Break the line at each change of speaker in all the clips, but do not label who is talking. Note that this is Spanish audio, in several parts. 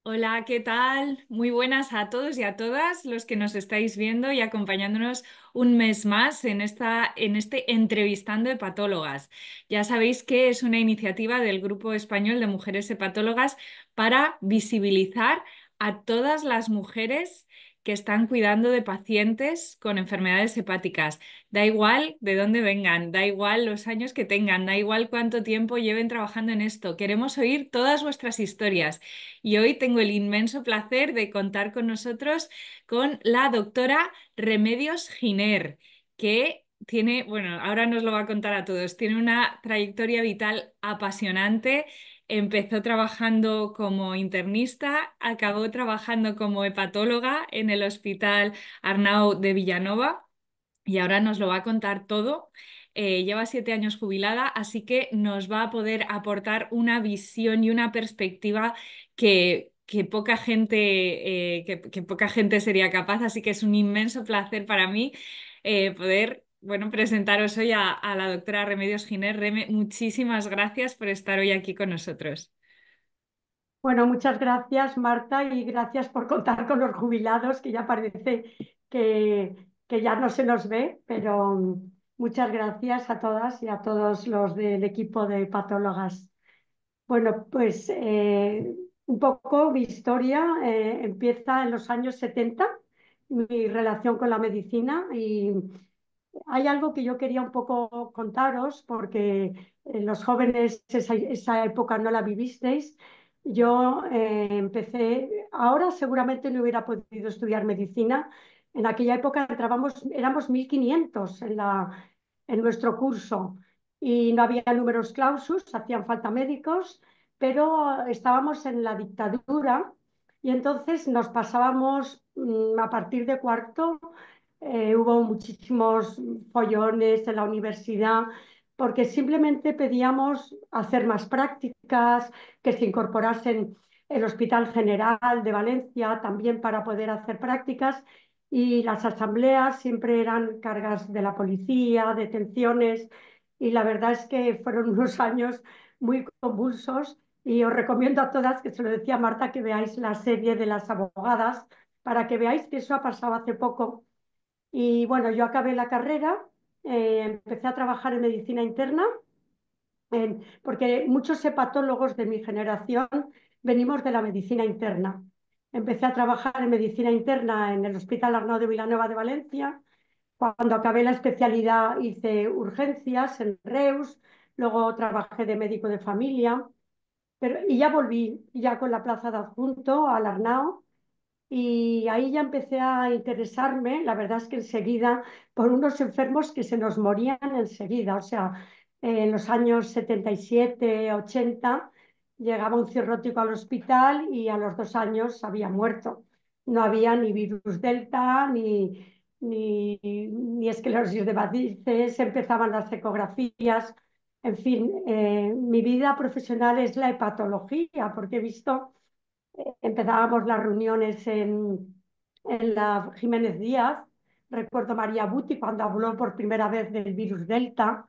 Hola, ¿qué tal? Muy buenas a todos y a todas los que nos estáis viendo y acompañándonos un mes más en este Entrevistando Hepatólogas. Ya sabéis que es una iniciativa del Grupo Español de Mujeres Hepatólogas para visibilizar a todas las mujeres que están cuidando de pacientes con enfermedades hepáticas. Da igual de dónde vengan, da igual los años que tengan, da igual cuánto tiempo lleven trabajando en esto. Queremos oír todas vuestras historias. Y hoy tengo el inmenso placer de contar con nosotros con la doctora Remedios Giner, que tiene, bueno, ahora nos lo va a contar a todos, tiene una trayectoria vital apasionante. Empezó trabajando como internista, acabó trabajando como hepatóloga en el Hospital Arnau de Villanova y ahora nos lo va a contar todo. Lleva 7 años jubilada, así que nos va a poder aportar una visión y una perspectiva que poca gente, que poca gente sería capaz. Así que es un inmenso placer para mí poder, bueno, presentaros hoy a la doctora Remedios Giner. Reme, muchísimas gracias por estar hoy aquí con nosotros.
Bueno, muchas gracias, Marta, y gracias por contar con los jubilados, que ya parece que ya no se nos ve, pero muchas gracias a todas y a todos los del equipo de patólogas. Bueno, pues un poco mi historia empieza en los años 70, mi relación con la medicina, y hay algo que yo quería un poco contaros porque los jóvenes esa época no la vivisteis. Yo empecé, ahora seguramente no hubiera podido estudiar medicina. En aquella época éramos 1500 en nuestro curso y no había números clausus, hacían falta médicos, pero estábamos en la dictadura y entonces nos pasábamos a partir de cuarto. Hubo muchísimos follones en la universidad porque simplemente pedíamos hacer más prácticas, que se incorporasen el Hospital General de Valencia también para poder hacer prácticas, y las asambleas siempre eran cargas de la policía, detenciones, y la verdad es que fueron unos años muy convulsos, y os recomiendo a todas, que se lo decía Marta, que veáis la serie de las abogadas para que veáis que eso ha pasado hace poco. Y bueno, yo acabé la carrera, empecé a trabajar en medicina interna, porque muchos hepatólogos de mi generación venimos de la medicina interna. Empecé a trabajar en medicina interna en el Hospital Arnau de Vilanova de Valencia. Cuando acabé la especialidad hice urgencias en Reus, luego trabajé de médico de familia, y ya volví, ya con la plaza de adjunto al Arnau, y ahí ya empecé a interesarme, la verdad es que enseguida, por unos enfermos que se nos morían enseguida. O sea, en los años 77, 80, llegaba un cirrótico al hospital y a los 2 años había muerto. No había ni virus delta, ni esclerosis de varices, empezaban las ecografías. En fin, mi vida profesional es la hepatología, porque he visto, empezábamos las reuniones en la Jiménez Díaz. Recuerdo María Buti cuando habló por primera vez del virus Delta.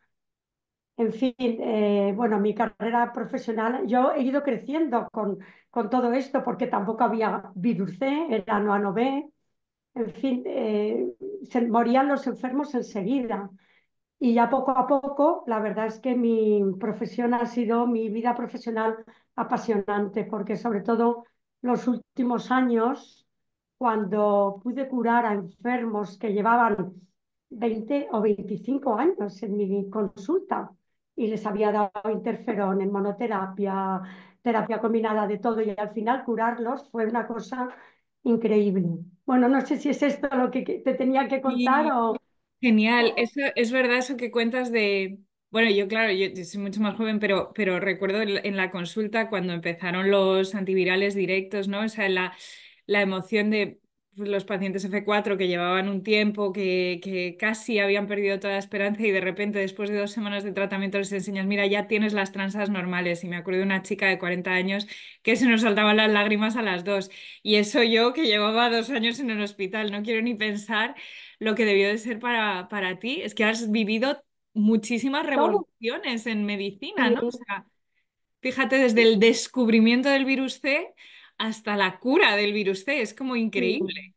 En fin, bueno, mi carrera profesional, yo he ido creciendo con todo esto porque tampoco había virus C, era no A no B. En fin, se morían los enfermos enseguida. Y ya poco a poco, la verdad es que mi profesión ha sido, mi vida profesional, apasionante, porque sobre todo los últimos años, cuando pude curar a enfermos que llevaban 20 o 25 años en mi consulta y les había dado interferón en monoterapia, terapia combinada de todo, y al final curarlos fue una cosa increíble. Bueno, no sé si es esto lo que te tenía que contar
Y
o...
genial, eso es verdad eso que cuentas de, bueno, yo claro, yo soy mucho más joven, pero recuerdo en la consulta cuando empezaron los antivirales directos, ¿no? O sea, la emoción de pues, los pacientes F4 que llevaban un tiempo, que casi habían perdido toda esperanza y de repente después de 2 semanas de tratamiento les enseñas, mira, ya tienes las transas normales. Y me acuerdo de una chica de 40 años que se nos saltaban las lágrimas a las dos. Y eso yo que llevaba 2 años en el hospital, no quiero ni pensar lo que debió de ser para ti. Es que has vivido muchísimas
Todo.
revoluciones en medicina,
Sí,
¿no? O sea, fíjate, desde el descubrimiento del virus C hasta la cura del virus C, es como
Sí.
increíble.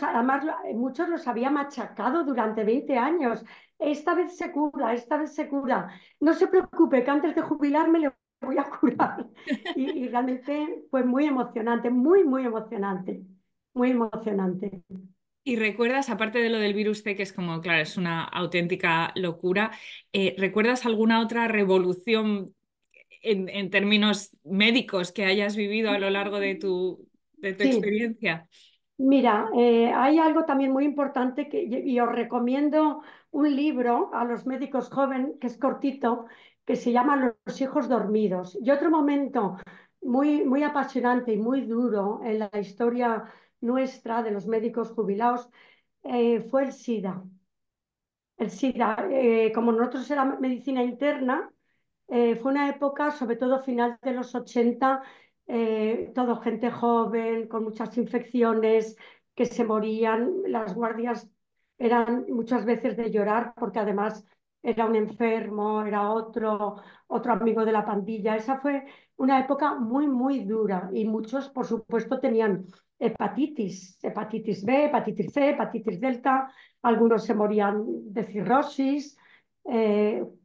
Además, muchos los había machacado durante 20 años. Esta vez se cura, esta vez se cura. No se preocupe, que antes de jubilarme le voy a curar. Y realmente fue muy emocionante, muy, muy emocionante, muy emocionante.
Y recuerdas, aparte de lo del virus C, que es como, claro, es una auténtica locura, ¿recuerdas alguna otra revolución en términos médicos que hayas vivido a lo largo de tu
Sí,
experiencia?
mira, hay algo también muy importante y os recomiendo un libro a los médicos jóvenes, que es cortito, que se llama Los hijos dormidos. Y otro momento muy, muy apasionante y muy duro en la historia nuestra de los médicos jubilados fue el SIDA. El SIDA, como nosotros era medicina interna, fue una época, sobre todo final de los 80, todo gente joven, con muchas infecciones, que se morían. Las guardias eran muchas veces de llorar, porque además era un enfermo, era otro amigo de la pandilla. Esa fue una época muy, muy dura y muchos, por supuesto, tenían hepatitis B, hepatitis C, hepatitis delta. Algunos se morían de cirrosis,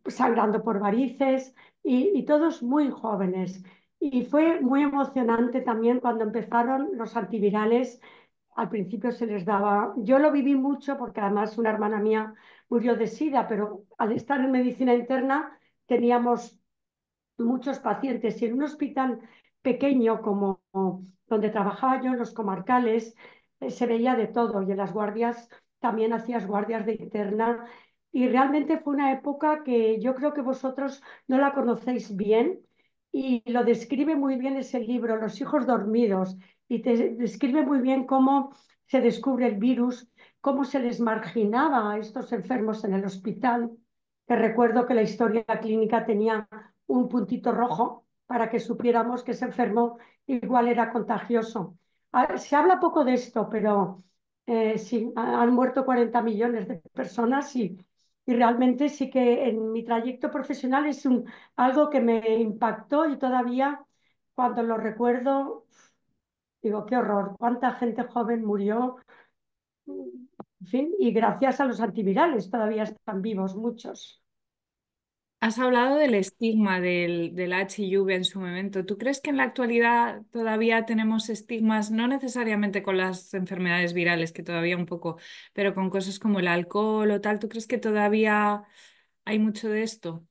sangrando por varices y todos muy jóvenes. Y fue muy emocionante también cuando empezaron los antivirales. Al principio se les daba, yo lo viví mucho porque además una hermana mía murió de SIDA, pero al estar en medicina interna teníamos muchos pacientes y en un hospital pequeño como donde trabajaba yo, en los comarcales, se veía de todo y en las guardias también hacías guardias de interna y realmente fue una época que yo creo que vosotros no la conocéis bien y lo describe muy bien ese libro, Los hijos dormidos, y te describe muy bien cómo se descubre el virus, cómo se les marginaba a estos enfermos en el hospital. Te recuerdo que la historia clínica tenía un puntito rojo para que supiéramos que ese enfermo igual era contagioso. Se habla poco de esto, pero sí, han muerto 40 millones de personas y realmente sí que en mi trayecto profesional es algo que me impactó y todavía cuando lo recuerdo digo, qué horror, cuánta gente joven murió, en fin, y gracias a los antivirales todavía están vivos muchos.
Has hablado del estigma del HIV en su momento. ¿Tú crees que en la actualidad todavía tenemos estigmas, no necesariamente con las enfermedades virales, que todavía un poco, pero con cosas como el alcohol o tal? ¿Tú crees que todavía hay mucho de esto?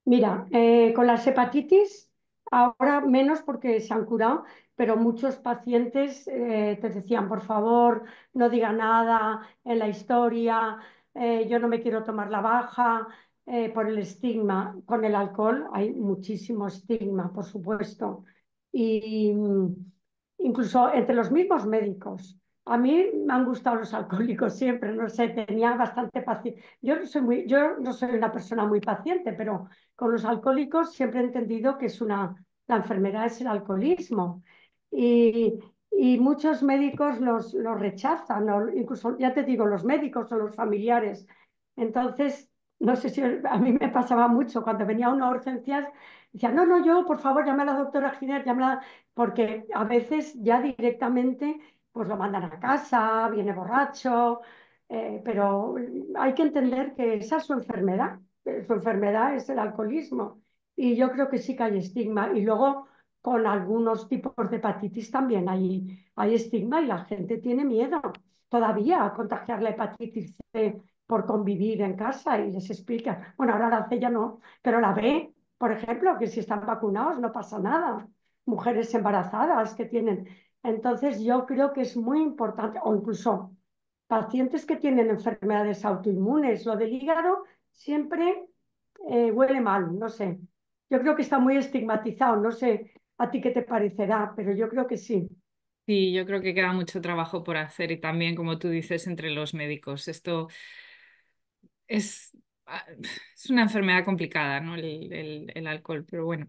Mira, con las hepatitis, ahora menos porque se han curado, pero muchos pacientes te decían, por favor, no diga nada en la historia, yo no me quiero tomar la baja por el estigma. Con el alcohol hay muchísimo estigma, por supuesto. Y incluso entre los mismos médicos. A mí me han gustado los alcohólicos siempre, no sé, tenía bastante paciencia. Yo no soy una persona muy paciente, pero con los alcohólicos siempre he entendido que la enfermedad es el alcoholismo y, y muchos médicos los rechazan, incluso, ya te digo, los médicos o los familiares. Entonces, no sé si a mí me pasaba mucho cuando venía una urgencias, decía, no, no, yo, por favor, llame a la doctora Giner, porque a veces ya directamente pues lo mandan a casa, viene borracho, pero hay que entender que esa es su enfermedad es el alcoholismo. Y yo creo que sí que hay estigma. Y luego con algunos tipos de hepatitis también hay estigma y la gente tiene miedo todavía a contagiar la hepatitis C por convivir en casa y les explica, bueno, ahora la C ya no, pero la B, por ejemplo, que si están vacunados no pasa nada. Mujeres embarazadas que tienen. Entonces yo creo que es muy importante, o incluso pacientes que tienen enfermedades autoinmunes, lo del hígado siempre huele mal, no sé. Yo creo que está muy estigmatizado, no sé a ti qué te parecerá, pero yo creo que sí.
Sí, yo creo que queda mucho trabajo por hacer y también, como tú dices, entre los médicos. Esto es, ah, es una enfermedad complicada, ¿no? El alcohol, pero bueno.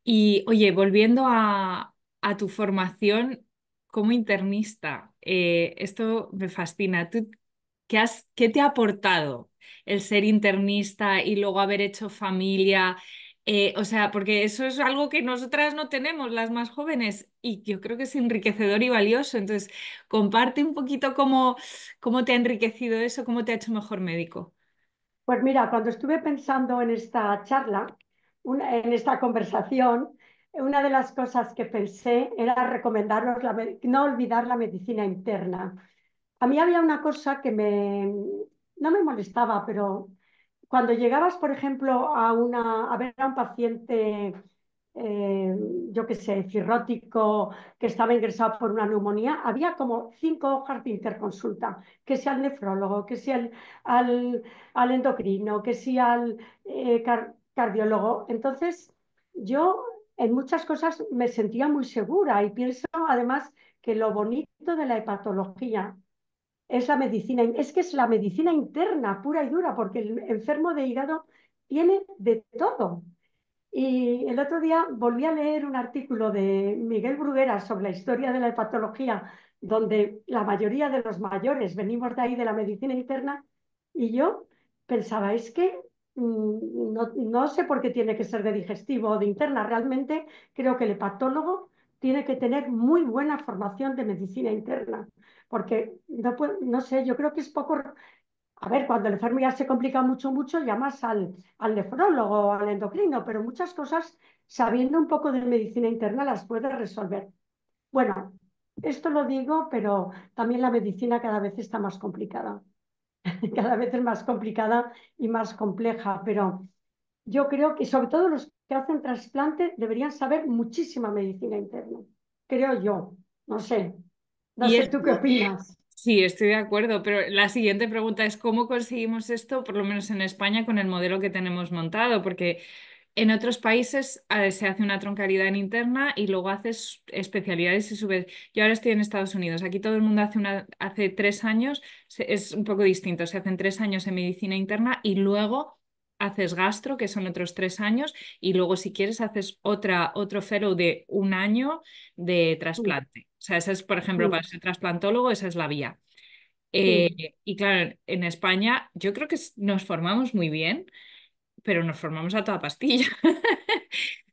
Y oye, volviendo a tu formación como internista, esto me fascina. ¿Tú qué te ha aportado el ser internista y luego haber hecho familia? O sea, porque eso es algo que nosotras no tenemos, las más jóvenes, y yo creo que es enriquecedor y valioso. Entonces, comparte un poquito cómo te ha enriquecido eso, cómo te ha hecho mejor médico.
Pues mira, cuando estuve pensando en esta charla, en esta conversación, una de las cosas que pensé era recomendaros no olvidar la medicina interna. A mí había una cosa no me molestaba, pero cuando llegabas, por ejemplo, a ver a un paciente, eh, yo qué sé, cirrótico, que estaba ingresado por una neumonía, había como 5 hojas de interconsulta, que sea al nefrólogo, que sea al endocrino, que sea al cardiólogo. Entonces, yo en muchas cosas me sentía muy segura y pienso además que lo bonito de la hepatología es la medicina interna, pura y dura, porque el enfermo de hígado tiene de todo. Y el otro día volví a leer un artículo de Miguel Bruguera sobre la historia de la hepatología, donde la mayoría de los mayores venimos de ahí, de la medicina interna, y yo pensaba, es que no sé por qué tiene que ser de digestivo o de interna, realmente creo que el hepatólogo tiene que tener muy buena formación de medicina interna, porque no sé, yo creo que es poco. A ver, cuando el enfermo ya se complica mucho, mucho, llamas al nefrólogo o al endocrino, pero muchas cosas, sabiendo un poco de medicina interna, las puedes resolver. Bueno, esto lo digo, pero también la medicina cada vez está más complicada. Cada vez es más complicada y más compleja, pero yo creo que sobre todo los que hacen trasplante deberían saber muchísima medicina interna. Creo yo. No sé. No
Y
sé tú qué
esto,
opinas.
sí, estoy de acuerdo, pero la siguiente pregunta es ¿cómo conseguimos esto, por lo menos en España, con el modelo que tenemos montado? Porque en otros países se hace una troncaridad interna y luego haces especialidades y subes. Yo ahora estoy en Estados Unidos. Aquí todo el mundo hace 3 años, es un poco distinto. Se hacen 3 años en medicina interna y luego haces gastro, que son otros 3 años, y luego si quieres haces otro fellow de 1 año de
Mm,
trasplante. O sea, esa es, por ejemplo, para
mm,
ser trasplantólogo, esa es la vía.
sí,
Y claro, en España yo creo que nos formamos muy bien, pero nos formamos a toda pastilla.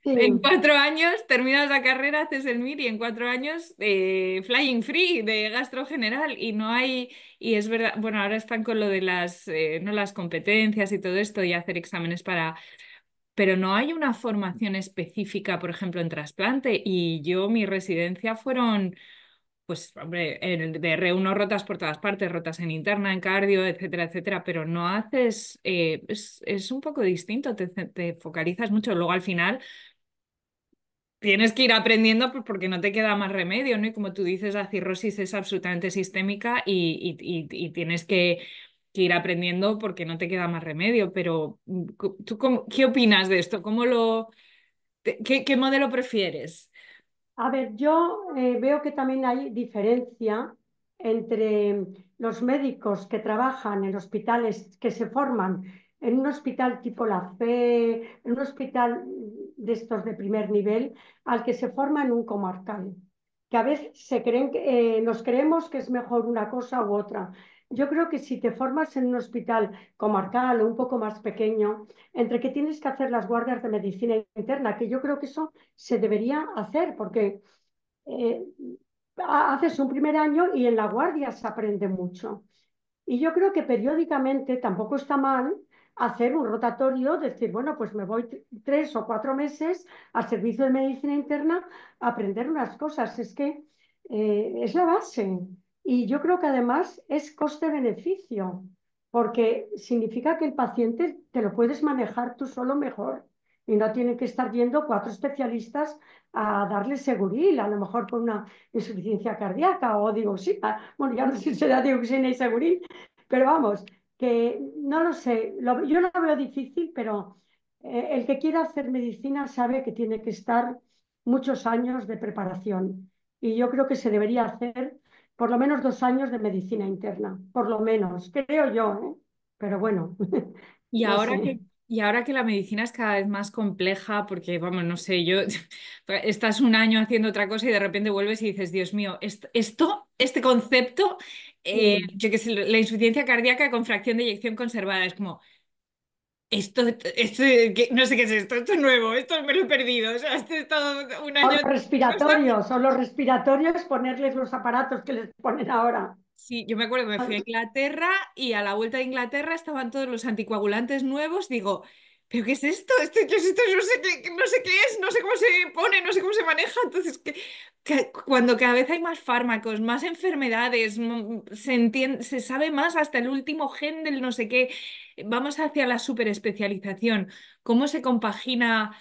sí,
En 4 años terminas la carrera, haces el MIR y en 4 años flying free de gastro general y no hay, y es verdad, bueno, ahora están con lo de no las competencias y todo esto y hacer exámenes pero no hay una formación específica, por ejemplo, en trasplante y mi residencia fueron pues, hombre, de R1 rotas por todas partes, rotas en interna, en cardio, etcétera, etcétera, pero no haces, es un poco distinto, te focalizas mucho. Luego al final tienes que ir aprendiendo pues, porque no te queda más remedio, ¿no? Y como tú dices, la cirrosis es absolutamente sistémica y tienes que ir aprendiendo porque no te queda más remedio. Pero, ¿tú qué opinas de esto? ¿Qué modelo prefieres?
a ver, yo veo que también hay diferencia entre los médicos que trabajan en hospitales que se forman en un hospital tipo la FE, en un hospital de estos de primer nivel, al que se forma en un comarcal, que a veces nos creemos que es mejor una cosa u otra. Yo creo que si te formas en un hospital comarcal o un poco más pequeño, entre que tienes que hacer las guardias de medicina interna, que yo creo que eso se debería hacer porque eh, haces un primer año y en la guardia se aprende mucho. Y yo creo que periódicamente tampoco está mal hacer un rotatorio, decir, bueno, pues me voy 3 o 4 meses al servicio de medicina interna a aprender unas cosas. Es que es la base. Y yo creo que además es coste-beneficio, porque significa que el paciente te lo puedes manejar tú solo mejor y no tienen que estar yendo 4 especialistas a darle seguril, a lo mejor por una insuficiencia cardíaca o dioxina. Bueno, ya no sé si será dioxina y seguril, pero vamos, que no lo sé, yo lo veo difícil, pero el que quiera hacer medicina sabe que tiene que estar muchos años de preparación. Y yo creo que se debería hacer por lo menos 2 años de medicina interna, por lo menos, creo yo, ¿eh? Pero bueno,
Y
no
ahora
sé.
que la medicina es cada vez más compleja, porque, vamos, no sé, estás 1 año haciendo otra cosa y de repente vuelves y dices, Dios mío, este concepto,
Sí,
yo qué sé, la insuficiencia cardíaca con fracción de eyección conservada, es como, no sé qué es esto es nuevo, esto me lo he perdido. O sea, esto he estado un año.
O los respiratorios, ponerles los aparatos que les ponen ahora.
Sí, yo me acuerdo, me fui a Inglaterra y a la vuelta de Inglaterra estaban todos los anticoagulantes nuevos. Digo, ¿pero qué es esto? ¿Qué es esto? No sé qué es, no sé cómo se pone, no sé cómo se maneja. Entonces, cuando cada vez hay más fármacos, más enfermedades, se sabe más hasta el último gen del no sé qué, vamos hacia la superespecialización. ¿Cómo se compagina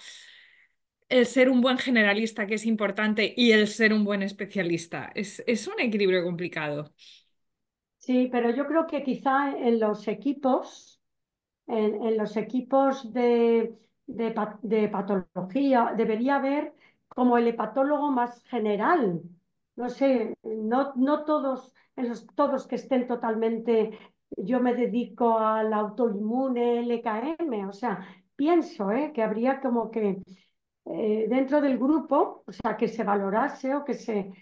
el ser un buen generalista, que es importante, y el ser un buen especialista? Es un equilibrio complicado.
Sí, pero yo creo que quizá en los equipos de patología debería haber como el hepatólogo más general. No sé, no todos, todos que estén totalmente, yo me dedico al autoinmune, LKM, o sea, pienso que habría como que dentro del grupo, o sea, que se valorase o que se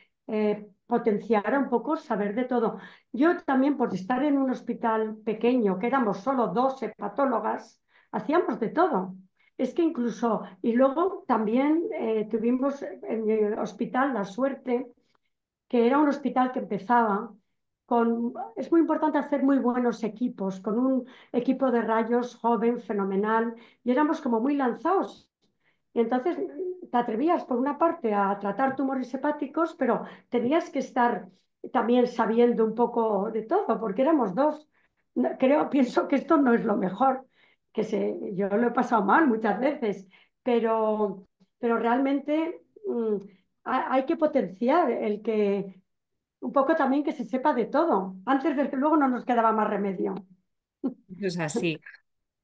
potenciara un poco saber de todo. Yo también, por estar en un hospital pequeño, que éramos solo dos hepatólogas, hacíamos de todo. Es que incluso, y luego también tuvimos en el hospital la suerte que era un hospital que empezaba con, es muy importante hacer muy buenos equipos, con un equipo de rayos joven, fenomenal, y éramos como muy lanzados. Y entonces te atrevías, por una parte, a tratar tumores hepáticos, pero tenías que estar también sabiendo un poco de todo, porque éramos dos. Pienso que esto no es lo mejor, yo lo he pasado mal muchas veces, pero, pero realmente hay que potenciar el que un poco también que se sepa de todo. Antes, desde luego, no nos quedaba más remedio.
Eso es así.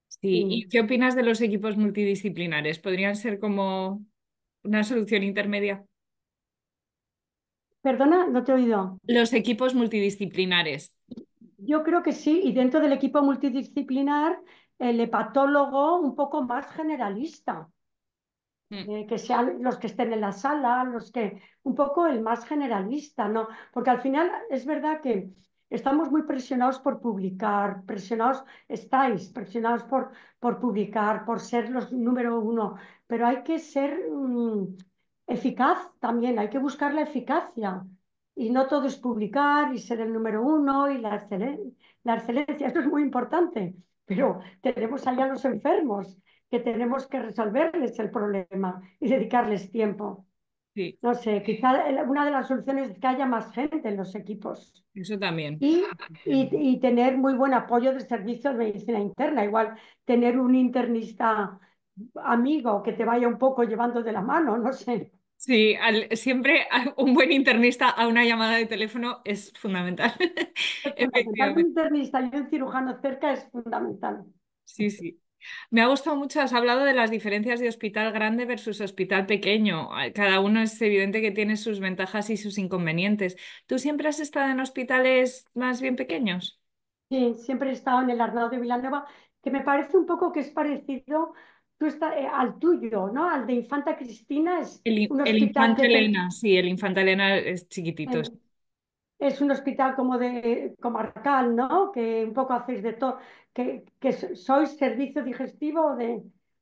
Sí. ¿Y
Sí.
qué opinas de los equipos multidisciplinares? ¿Podrían ser como una solución intermedia?
Perdona, no te he oído.
Los equipos multidisciplinares.
Yo creo que sí, y dentro del equipo multidisciplinar, el hepatólogo un poco más generalista,
Mm.
que sean los que estén en la sala, un poco el más generalista, ¿no? Porque al final es verdad que estamos muy presionados por publicar, estáis presionados por publicar, por ser los número uno, pero hay que ser eficaz también, hay que buscar la eficacia. Y no todo es publicar y ser el número uno y la excelencia, eso es muy importante, pero tenemos allá los enfermos que tenemos que resolverles el problema y dedicarles tiempo.
Sí,
No sé, quizá una de las soluciones es que haya más gente en los equipos
eso también.
y tener muy buen apoyo del servicio de medicina interna. Igual tener un internista amigo que te vaya un poco llevando de la mano, no sé.
Sí, siempre un buen internista a una llamada de teléfono es fundamental.
Es fundamental. Un
Efectivamente.
internista y un cirujano cerca es fundamental.
Sí, sí. Me ha gustado mucho, has hablado de las diferencias de hospital grande versus hospital pequeño. Cada uno es evidente que tiene sus ventajas y sus inconvenientes. ¿Tú siempre has estado en hospitales más bien pequeños?
Sí, siempre he estado en el Arnau de Vilanova, que me parece un poco que es parecido al tuyo, ¿no? Al de Infanta Cristina, es un
El
hospital
Infante Elena, sí, el Infante Elena es chiquitito.
eh, es un hospital como de comarcal, ¿no? Que un poco hacéis de todo, que sois servicio digestivo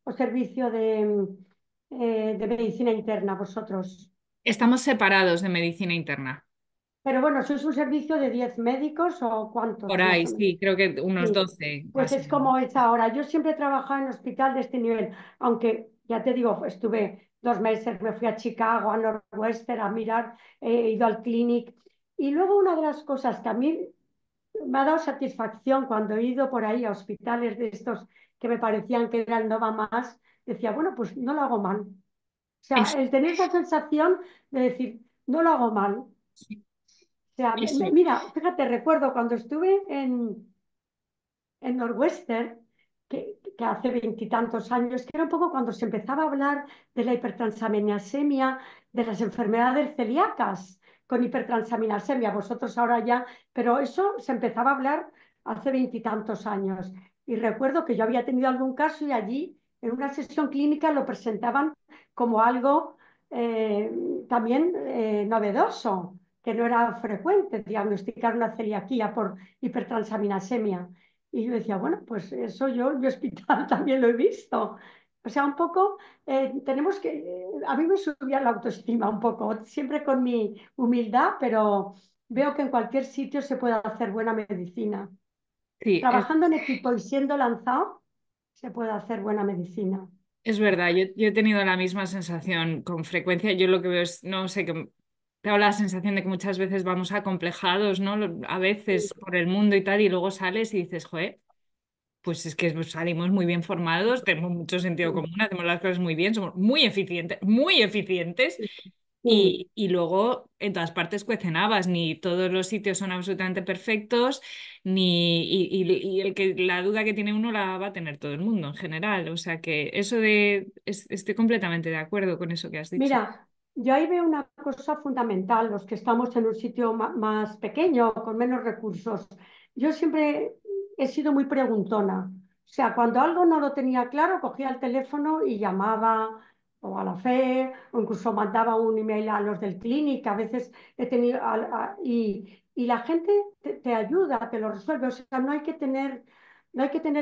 o servicio de medicina interna vosotros.
Estamos separados de medicina interna.
Pero bueno, ¿sois un servicio de 10 médicos o cuántos
Por
más
ahí,
o menos?
sí, creo que unos
Sí,
12
pues
más o
es
menos.
como es ahora. Yo siempre he trabajado en hospital de este nivel, aunque ya te digo, estuve 2 meses, me fui a Chicago, a Northwestern a mirar, he ido al clinic. Y luego una de las cosas que a mí me ha dado satisfacción cuando he ido por ahí a hospitales de estos que me parecían que eran no va más, decía, bueno, pues no lo hago mal. O sea,
Eso,
el tener esa sensación de decir, no lo hago mal. O sea,
eso.
mira, fíjate, recuerdo cuando estuve en Northwestern, que hace veintitantos años, que era un poco cuando se empezaba a hablar de la hipertransaminasemia, de las enfermedades celíacas con hipertransaminasemia, vosotros ahora ya, pero eso se empezaba a hablar hace veintitantos años. Y recuerdo que yo había tenido algún caso y allí en una sesión clínica lo presentaban como algo eh, también novedoso, que no era frecuente diagnosticar una celiaquía por hipertransaminasemia. Y yo decía, bueno, pues eso yo en mi hospital también lo he visto. O sea, un poco, tenemos que, a mí me subía la autoestima un poco, siempre con mi humildad, pero veo que en cualquier sitio se puede hacer buena medicina.
Sí,
Trabajando en equipo y siendo lanzado, se puede hacer buena medicina.
es verdad, yo he tenido la misma sensación con frecuencia. Yo lo que veo es, no sé, que tengo la sensación de que muchas veces vamos acomplejados, ¿no? A veces por el mundo y tal, y luego sales y dices, joder, pues es que salimos muy bien formados, tenemos mucho sentido común, hacemos las cosas muy bien, somos muy eficientes.
Sí.
Y luego en todas partes cuecen habas, ni todos los sitios son absolutamente perfectos, y el que la duda que tiene uno la va a tener todo el mundo en general. O sea que eso estoy completamente de acuerdo con eso que has dicho.
Mira, yo ahí veo una cosa fundamental, los que estamos en un sitio más pequeño, con menos recursos. Yo siempre he sido muy preguntona. O sea, cuando algo no lo tenía claro, cogía el teléfono y llamaba o a la FE, o incluso mandaba un email a los del clinic. A veces he tenido, y la gente te ayuda, te lo resuelve. O sea, no hay que tener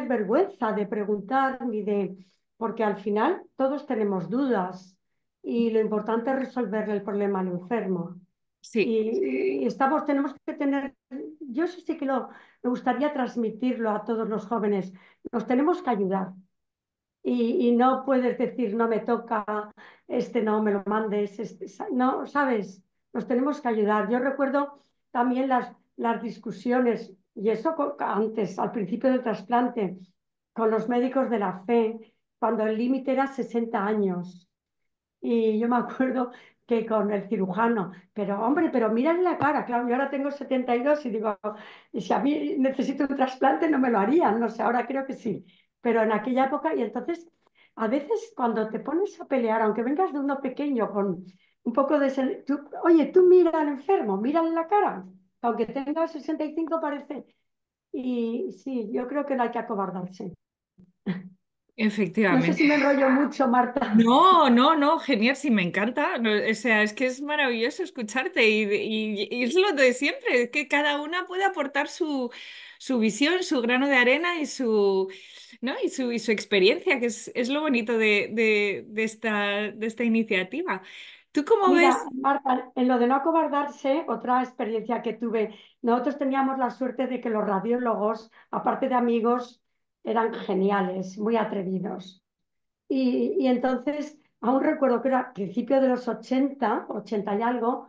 vergüenza de preguntar ni de, porque al final todos tenemos dudas y lo importante es resolverle el problema al enfermo.
Sí,
Y tenemos que tener, yo eso sí que me gustaría transmitirlo a todos los jóvenes, nos tenemos que ayudar y no puedes decir no me toca, este no me lo mandes, no, sabes, nos tenemos que ayudar. Yo recuerdo también las discusiones, y eso antes, al principio del trasplante, con los médicos de la fe, cuando el límite era 60 años. Y yo me acuerdo que con el cirujano, pero hombre, pero mírale la cara, claro, yo ahora tengo 72 y digo, y si a mí necesito un trasplante no me lo harían, no sé, ahora creo que sí, pero en aquella época, y entonces a veces cuando te pones a pelear, aunque vengas de uno pequeño con un poco de... oye, tú mira al enfermo, mírale la cara, aunque tenga 65 parece, y sí, yo creo que no hay que acobardarse. No sé
efectivamente.
si me enrollo mucho, Marta.
No, no, no, genial, sí, me encanta. No, o sea, es que es maravilloso escucharte y es lo de siempre, que cada una puede aportar su visión, su grano de arena ¿no? Y su experiencia, que es lo bonito de esta iniciativa. ¿Tú cómo
Mira,
ves?
Marta, en lo de no acobardarse, otra experiencia que tuve, nosotros teníamos la suerte de que los radiólogos, aparte de amigos, eran geniales, muy atrevidos. Y entonces, aún recuerdo que era principio de los 80, 80 y algo,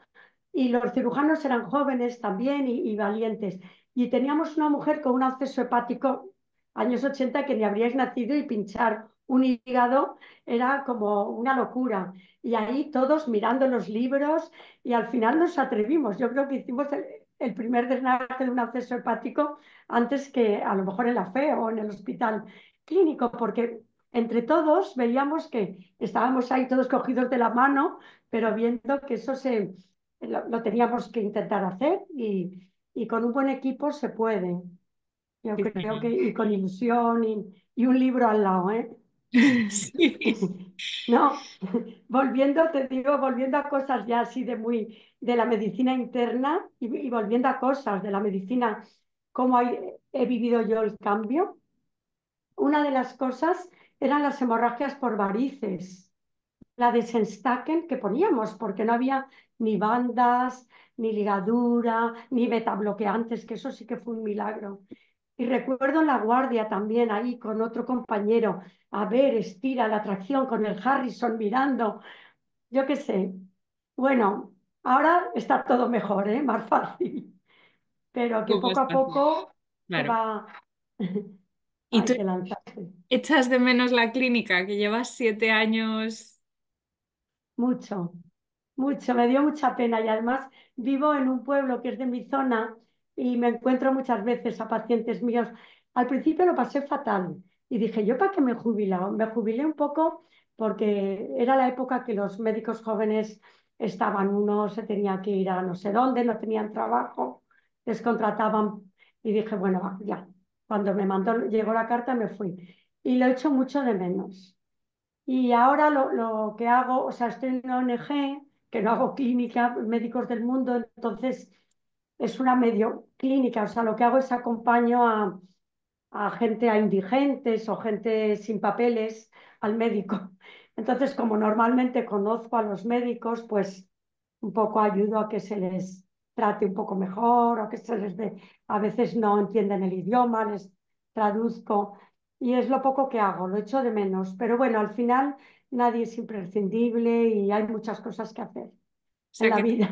y los cirujanos eran jóvenes también y valientes. Y teníamos una mujer con un acceso hepático, años 80, que ni habríais nacido y pinchar un hígado era como una locura. Y ahí todos mirando los libros y al final nos atrevimos. Yo creo que hicimos el primer drenaje de un acceso hepático antes que a lo mejor en la FE o en el hospital clínico, porque entre todos veíamos que estábamos ahí todos cogidos de la mano, pero viendo que eso lo teníamos que intentar hacer y con un buen equipo se puede. Yo
Sí,
creo que,
sí.
y con ilusión y un libro al lado, ¿eh?
Sí.
No, te digo, volviendo a cosas ya así de la medicina interna y volviendo a cosas de la medicina, cómo he vivido yo el cambio. Una de las cosas eran las hemorragias por varices, la de Senstaken que poníamos, porque no había ni bandas, ni ligadura, ni betabloqueantes, que eso sí que fue un milagro. Y recuerdo en la guardia también ahí con otro compañero, a ver, estira la tracción con el Harrison mirando, yo qué sé. Bueno, ahora está todo mejor, ¿eh? Más fácil, pero que
Poco
poco a
espacio,
poco se
claro.
va,
¿Y
hay
tú
que lanzarse.
echas de menos la clínica, que llevas 7 años?
Mucho, mucho, me dio mucha pena y además vivo en un pueblo que es de mi zona y me encuentro muchas veces a pacientes míos. Al principio lo pasé fatal y dije, ¿yo para qué me he jubilado? Me jubilé un poco porque era la época que los médicos jóvenes estaban, uno se tenía que ir a no sé dónde, no tenían trabajo, les contrataban y dije, bueno, va, ya. Cuando llegó la carta me fui y lo echo mucho de menos. Y ahora lo que hago, o sea, estoy en una ONG, que no hago clínica, médicos del mundo, entonces es una medio clínica, o sea, lo que hago es acompaño a gente, a indigentes o gente sin papeles al médico. Entonces, como normalmente conozco a los médicos, pues un poco ayudo a que se les trate un poco mejor o que se les dé, a veces no entienden el idioma, les traduzco y es lo poco que hago, lo echo de menos. Pero bueno, al final nadie es imprescindible y hay muchas cosas que hacer
O
en
sea
la
que
vida.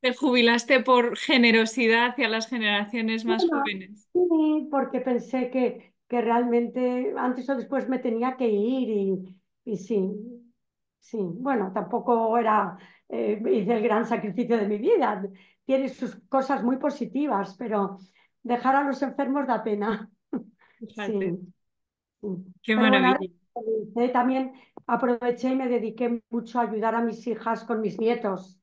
te jubilaste por generosidad hacia las generaciones más
Bueno,
jóvenes.
sí, porque pensé que realmente antes o después me tenía que ir y sí, sí. Bueno, tampoco era, hice el gran sacrificio de mi vida. Tiene sus cosas muy positivas, pero dejar a los enfermos da pena.
Fíjate,
Sí, sí.
qué
Pero bueno, ahora
maravilla.
también aproveché y me dediqué mucho a ayudar a mis hijas con mis nietos.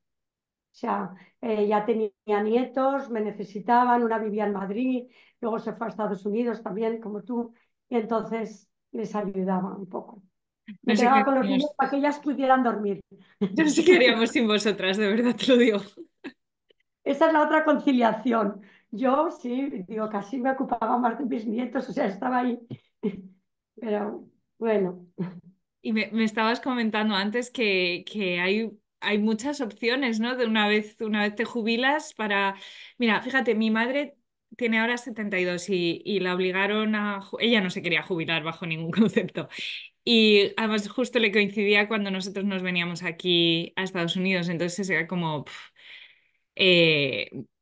O sea, ya tenía nietos, me necesitaban, una vivía en Madrid, luego se fue a Estados Unidos también, como tú, y entonces les ayudaba un poco.
No
Me
sé qué
quedaba con los niños
haríamos,
para que ellas pudieran dormir.
no sé qué haríamos sin vosotras, de verdad te lo digo.
Esa es la otra conciliación. Yo sí, digo, casi me ocupaba más de mis nietos, o sea, estaba ahí. Pero bueno,
Y me estabas comentando antes que hay muchas opciones, ¿no? De una vez te jubilas para... Mira, fíjate, mi madre tiene ahora 72 y la obligaron a... Ella no se quería jubilar bajo ningún concepto. Y además justo le coincidía cuando nosotros nos veníamos aquí a Estados Unidos, entonces era como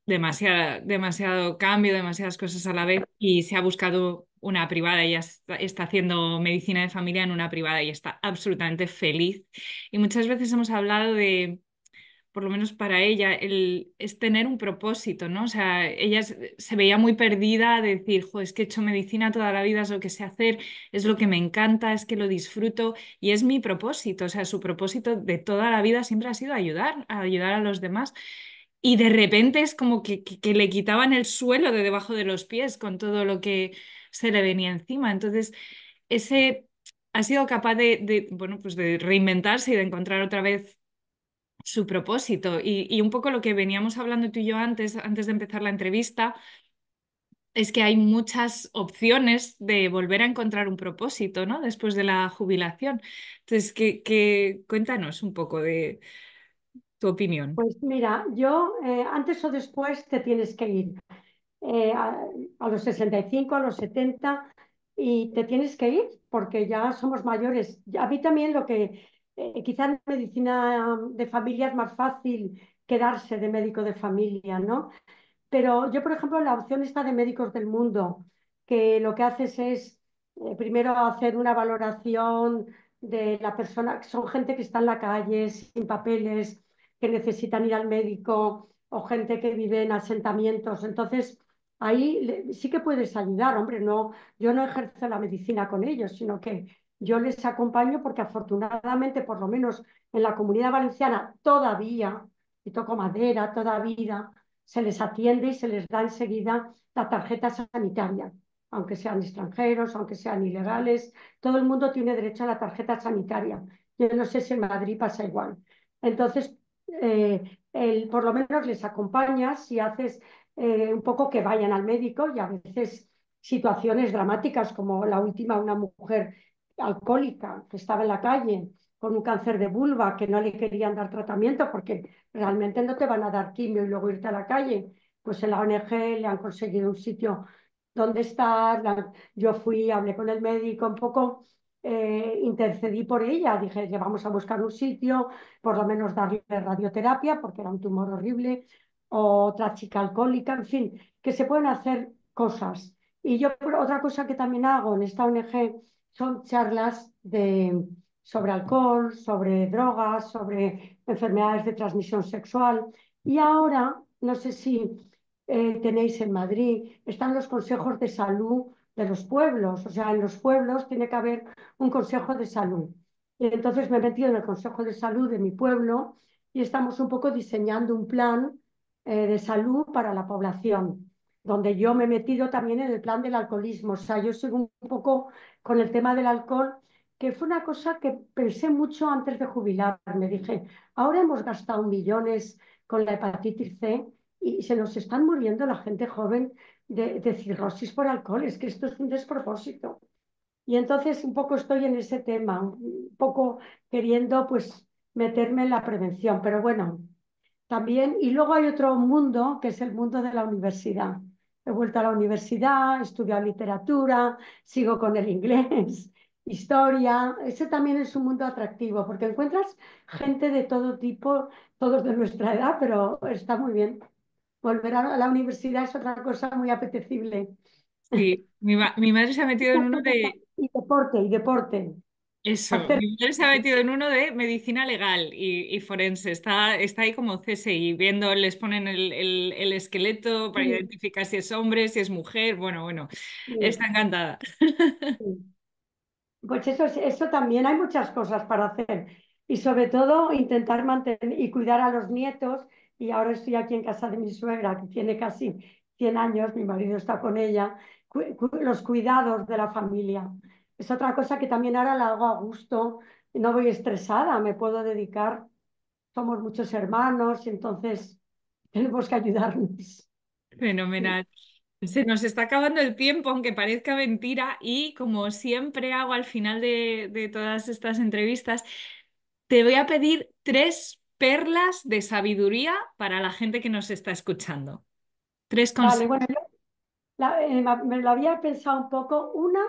demasiado cambio, demasiadas cosas a la vez y se ha buscado una privada. Ella está haciendo medicina de familia en una privada y está absolutamente feliz. Y muchas veces hemos hablado de, por lo menos para ella, es tener un propósito, ¿no? O sea, ella se veía muy perdida de decir, jo, es que he hecho medicina toda la vida, es lo que sé hacer, es lo que me encanta, es que lo disfruto y es mi propósito. O sea, su propósito de toda la vida siempre ha sido ayudar, a ayudar a los demás. Y de repente es como que le quitaban el suelo de debajo de los pies con todo lo que se le venía encima. Entonces, ese ha sido capaz bueno, pues de reinventarse y de encontrar otra vez su propósito. Y un poco lo que veníamos hablando tú y yo antes de empezar la entrevista, es que hay muchas opciones de volver a encontrar un propósito, ¿no? Después de la jubilación. Entonces, cuéntanos un poco de tu opinión.
pues mira, yo antes o después te tienes que ir. eh, a, a los 65, a los 70, y te tienes que ir porque ya somos mayores. A mí también lo que quizá en medicina de familia es más fácil quedarse de médico de familia, ¿no? Pero yo, por ejemplo, la opción está de Médicos del Mundo, que lo que haces es primero hacer una valoración de la persona, que son gente que está en la calle, sin papeles, que necesitan ir al médico, o gente que vive en asentamientos. Entonces, ahí sí que puedes ayudar, hombre, no, yo no ejerzo la medicina con ellos, sino que yo les acompaño porque afortunadamente, por lo menos en la Comunidad Valenciana, todavía, y toco madera, todavía se les atiende y se les da enseguida la tarjeta sanitaria, aunque sean extranjeros, aunque sean ilegales, todo el mundo tiene derecho a la tarjeta sanitaria. Yo no sé si en Madrid pasa igual. Entonces, por lo menos les acompañas y haces un poco que vayan al médico y a veces situaciones dramáticas como la última, una mujer alcohólica que estaba en la calle con un cáncer de vulva que no le querían dar tratamiento porque realmente no te van a dar quimio y luego irte a la calle. Pues en la ONG le han conseguido un sitio donde estar. Yo fui, hablé con el médico un poco, intercedí por ella. Dije que vamos a buscar un sitio, por lo menos darle radioterapia porque era un tumor horrible, o otra chica alcohólica, en fin, que se pueden hacer cosas. Y yo otra cosa que también hago en esta ONG son charlas sobre alcohol, sobre drogas, sobre enfermedades de transmisión sexual. Y ahora, no sé si tenéis en Madrid, están los consejos de salud de los pueblos. O sea, en los pueblos tiene que haber un consejo de salud. Y entonces me he metido en el consejo de salud de mi pueblo y estamos un poco diseñando un plan de salud para la población, donde yo me he metido también en el plan del alcoholismo. O sea, yo soy un poco con el tema del alcohol, que fue una cosa que pensé mucho antes de jubilarme. Dije, ahora hemos gastado millones con la hepatitis C y se nos están muriendo la gente joven de cirrosis por alcohol. Es que esto es un despropósito. Y entonces un poco estoy en ese tema, un poco queriendo pues meterme en la prevención, pero bueno, también, y luego hay otro mundo que es el mundo de la universidad. He vuelto a la universidad, he estudiado literatura, sigo con el inglés, historia. Ese también es un mundo atractivo porque encuentras gente de todo tipo, todos de nuestra edad, pero está muy bien. Volver a la universidad es otra cosa muy apetecible.
Sí, mi madre se ha metido en uno de
Y deporte, y deporte.
eso,
Hacer.
mi madre se ha metido en uno de medicina legal y forense. Está ahí como CSI, viendo, les ponen el esqueleto para
Sí,
identificar si es hombre, si es mujer. Bueno, bueno,
sí,
está encantada.
sí. Pues eso también hay muchas cosas para hacer y sobre todo intentar mantener y cuidar a los nietos. Y ahora estoy aquí en casa de mi suegra, que tiene casi 100 años, mi marido está con ella, los cuidados de la familia. Es otra cosa que también ahora la hago a gusto, no voy estresada, me puedo dedicar, somos muchos hermanos y entonces tenemos que ayudarnos. Sí.
Fenomenal. Se nos está acabando el tiempo, aunque parezca mentira, y como siempre hago al final de todas estas entrevistas, te voy a pedir tres perlas de sabiduría para la gente que nos está escuchando. Tres
Vale,
consejos.
bueno, me lo había pensado un poco. Una,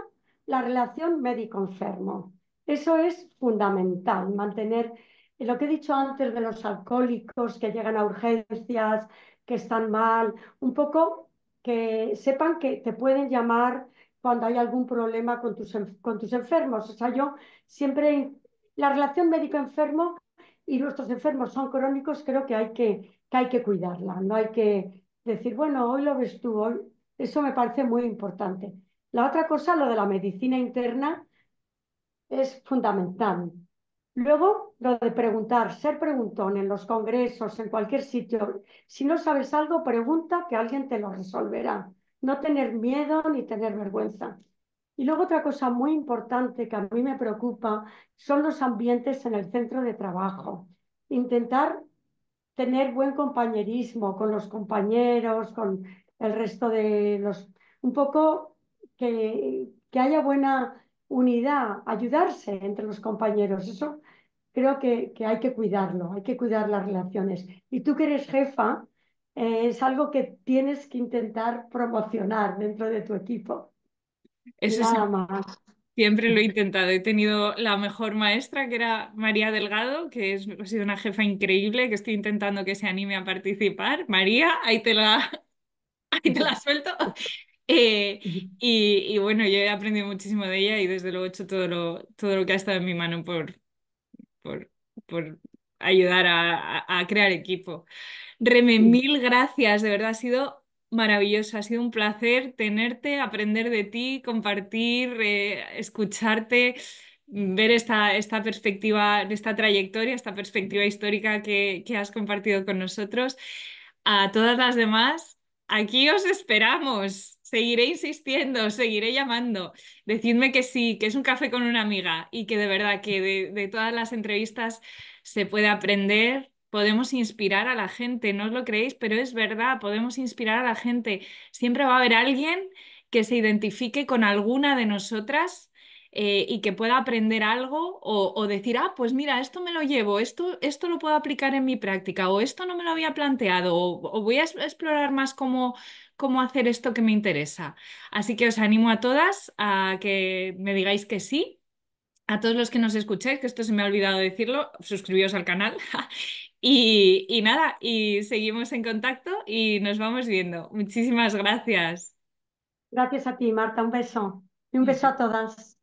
la relación médico-enfermo. Eso es fundamental, mantener lo que he dicho antes de los alcohólicos que llegan a urgencias, que están mal, un poco que sepan que te pueden llamar cuando hay algún problema con tus enfermos. O sea, yo siempre, la relación médico-enfermo y nuestros enfermos son crónicos, creo que hay que cuidarla, no hay que decir, bueno, hoy lo ves tú, hoy. Eso me parece muy importante. La otra cosa, lo de la medicina interna, es fundamental. Luego, lo de preguntar, ser preguntón en los congresos, en cualquier sitio. Si no sabes algo, pregunta que alguien te lo resolverá. No tener miedo ni tener vergüenza. Y luego otra cosa muy importante que a mí me preocupa son los ambientes en el centro de trabajo. Intentar tener buen compañerismo con los compañeros, con el resto de los, un poco que haya buena unidad, ayudarse entre los compañeros. Eso creo que hay que cuidarlo, hay que cuidar las relaciones. Y tú que eres jefa, es algo que tienes que intentar promocionar dentro de tu equipo. Y
Eso
nada
sí,
más.
siempre lo he intentado. He tenido la mejor maestra, que era María Delgado, ha sido una jefa increíble, que estoy intentando que se anime a participar. María, ahí te la suelto. Eh, y bueno, yo he aprendido muchísimo de ella y desde luego he hecho todo lo que ha estado en mi mano por, por ayudar a crear equipo. Reme, mil gracias, de verdad ha sido maravilloso, ha sido un placer tenerte, aprender de ti, compartir, escucharte, ver esta perspectiva, esta trayectoria, esta perspectiva histórica que has compartido con nosotros. A todas las demás, aquí os esperamos. Seguiré insistiendo, seguiré llamando. Decidme que sí, que es un café con una amiga y que de verdad que de todas las entrevistas se puede aprender, podemos inspirar a la gente, no os lo creéis, pero es verdad, podemos inspirar a la gente. Siempre va a haber alguien que se identifique con alguna de nosotras y que pueda aprender algo o decir, ah, pues mira, esto me lo llevo, esto lo puedo aplicar en mi práctica o esto no me lo había planteado o voy a explorar más cómo hacer esto que me interesa. Así que os animo a todas a que me digáis que sí. A todos los que nos escucháis, que esto se me ha olvidado decirlo, suscribíos al canal. Y nada, y seguimos en contacto y nos vamos viendo. Muchísimas gracias.
Gracias a ti, Marta. Un beso. Y un beso a todas.